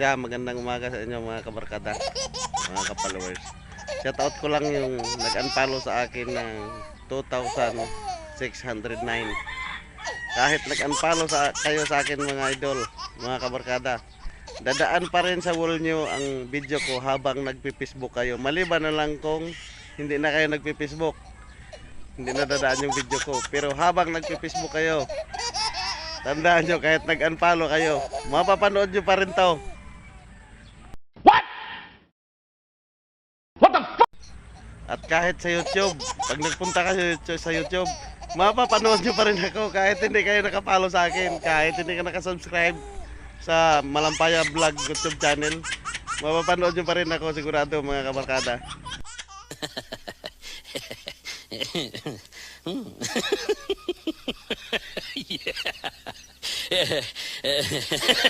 Magandang umaga sa inyo mga kabarkada, mga ka-followers. Shout out ko lang yung nag-unfollow sa akin ng 2,609. Kahit nag-unfollow kayo sa akin mga idol, mga kabarkada, dadaan pa rin sa wall nyo ang video ko habang nagpi-Facebook kayo. Maliban na lang kung hindi na kayo nagpi-Facebook, hindi na dadaan yung video ko. Pero habang nagpi-Facebook kayo, tandaan nyo kahit nag-unfollow kayo, mapapanood nyo pa rin to. At kahit sa YouTube, pag nagpunta kayo sa YouTube, mapapanood nyo pa rin ako kahit hindi kayo nakapalo sa akin, kahit hindi ka nakasubscribe sa Malampaya Vlog YouTube channel, mapapanood nyo pa rin ako sigurado mga kabarkada.